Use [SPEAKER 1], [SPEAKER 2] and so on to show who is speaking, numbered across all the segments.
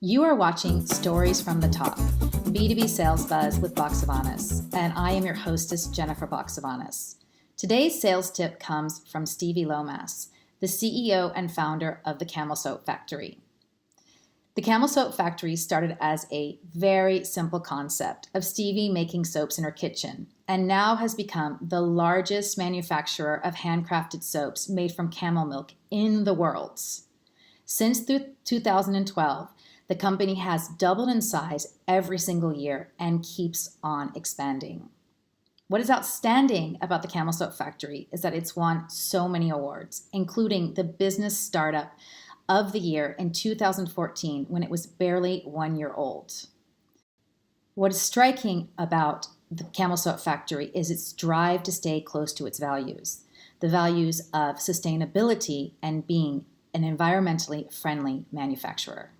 [SPEAKER 1] You are watching Stories from the Top, B2B Sales Buzz with Baxavanis, and I am your hostess, Jennifer Baxavanis. Today's sales tip comes from Stevi Lowmass, the CEO and founder of the Camel Soap Factory. The Camel Soap Factory started as a very simple concept of Stevi making soaps in her kitchen, and now has become the largest manufacturer of handcrafted soaps made from camel milk in the world. Since 2012, the company has doubled in size every single year and keeps on expanding. What is outstanding about the Camel Soap Factory is that it's won so many awards, including the Business Startup of the Year in 2014 when it was barely 1 year old. What is striking about the Camel Soap Factory is its drive to stay close to its values, the values of sustainability and being an environmentally friendly manufacturer.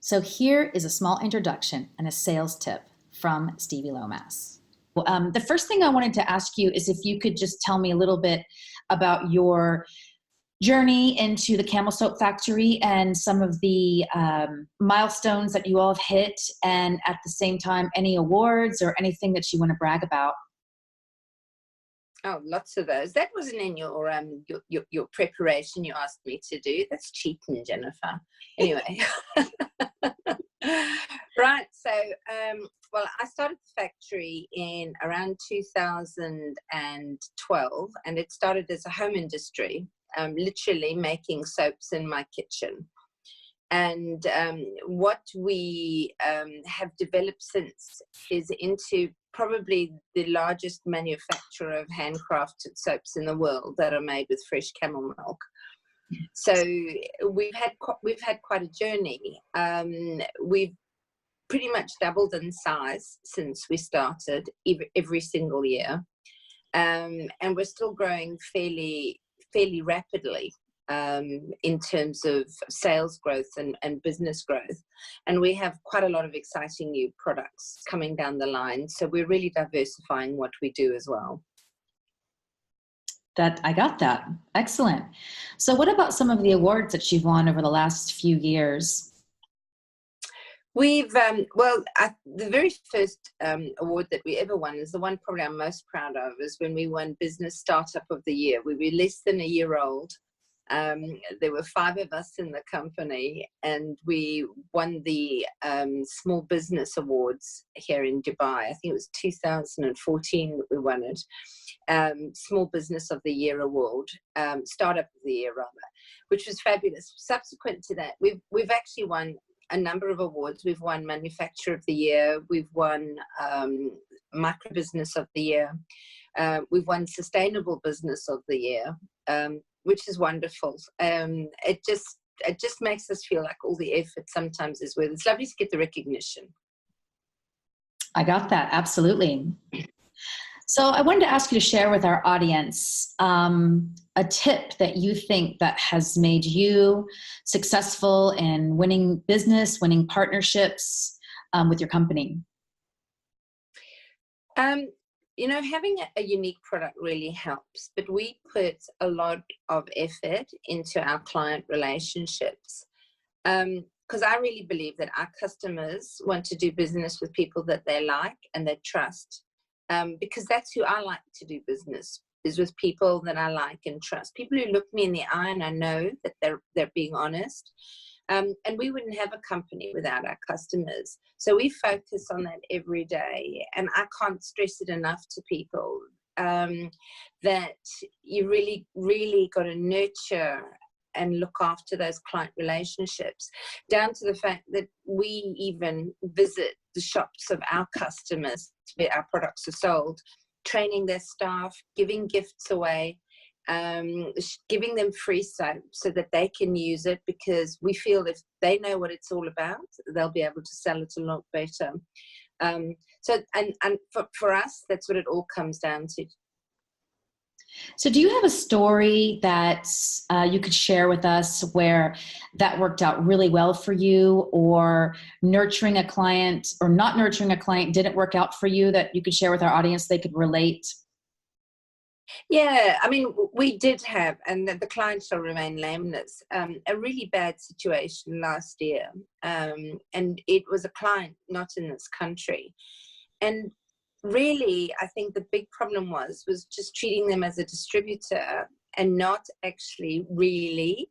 [SPEAKER 1] So here is a small introduction and a sales tip from Stevi Lowmass. The first thing I wanted to ask you is if you could just tell me a little bit about your journey into the Camel Soap Factory and some of the milestones that you all have hit, and at the same time, any awards or anything that you want to brag about.
[SPEAKER 2] Oh, lots of those. That wasn't in your preparation you asked me to do. That's cheating, Jennifer. Anyway. Right. So, well, I started the factory in around 2012, and it started as a home industry, literally making soaps in my kitchen. And what we have developed since is into probably the largest manufacturer of handcrafted soaps in the world that are made with fresh camel milk. So we've had quite a journey. We've pretty much doubled in size since we started every single year, and we're still growing fairly rapidly in terms of sales growth and business growth. And we have quite a lot of exciting new products coming down the line. So we're really diversifying what we do as well.
[SPEAKER 1] I got that. Excellent. So what about some of the awards that you've won over the last few years?
[SPEAKER 2] We've, the very first award that we ever won is the one probably I'm most proud of, is when we won Business Startup of the Year. We were less than a year old. There were 5 of us in the company, and we won the Small Business Awards here in Dubai. I think it was 2014 that we won it. Small Business of the Year Award, Startup of the Year rather, which was fabulous. Subsequent to that, we've actually won a number of awards. We've won Manufacturer of the Year. We've won Micro Business of the Year. We've won Sustainable Business of the Year. Which is wonderful. It just makes us feel like all the effort sometimes is worth it. It's lovely to get the recognition.
[SPEAKER 1] I got that, absolutely. So I wanted to ask you to share with our audience a tip that you think that has made you successful in winning business, winning partnerships with your company.
[SPEAKER 2] Having a unique product really helps, but we put a lot of effort into our client relationships, because I really believe that our customers want to do business with people that they like and they trust, because that's who I like to do business, is with people that I like and trust, people who look me in the eye and I know that they're being honest. And we wouldn't have a company without our customers. So we focus on that every day. And I can't stress it enough to people that you really, really got to nurture and look after those client relationships, down to the fact that we even visit the shops of our customers where our products are sold, training their staff, giving gifts away, giving them free soap so that they can use it, because we feel if they know what it's all about, they'll be able to sell it a lot better. For us, that's what it all comes down to.
[SPEAKER 1] So do you have a story that you could share with us where that worked out really well for you, or nurturing a client or not nurturing a client didn't work out for you, that you could share with our audience they could relate?
[SPEAKER 2] Yeah, I mean, we did have, and the client shall remain nameless, a really bad situation last year. And it was a client not in this country. And really, I think the big problem was just treating them as a distributor and not actually really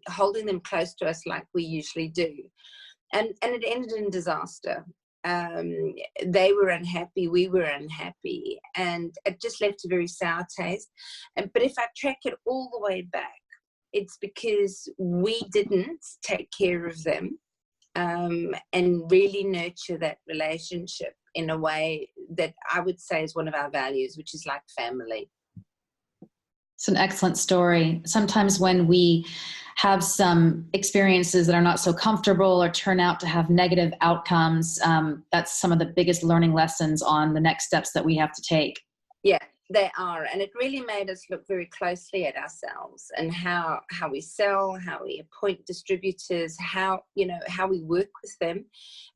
[SPEAKER 2] holding them close to us like we usually do. And it ended in disaster. They were unhappy, we were unhappy, and it just left a very sour taste. But if I track it all the way back, it's because we didn't take care of them and really nurture that relationship in a way that I would say is one of our values, which is like family.
[SPEAKER 1] It's an excellent story. Sometimes when we have some experiences that are not so comfortable or turn out to have negative outcomes, that's some of the biggest learning lessons on the next steps that we have to take.
[SPEAKER 2] Yeah, they are. And it really made us look very closely at ourselves and how we sell, how we appoint distributors, how we work with them.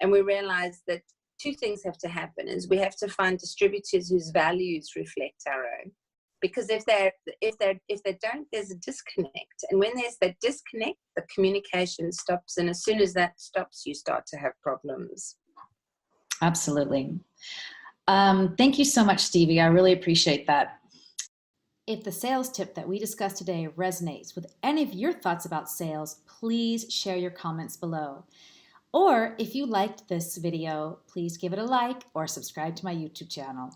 [SPEAKER 2] And we realized that two things have to happen: is we have to find distributors whose values reflect our own. Because if they don't, there's a disconnect. And when there's that disconnect, the communication stops. And as soon as that stops, you start to have problems.
[SPEAKER 1] Absolutely. Thank you so much, Stevi. I really appreciate that. If the sales tip that we discussed today resonates with any of your thoughts about sales, please share your comments below. Or if you liked this video, please give it a like or subscribe to my YouTube channel.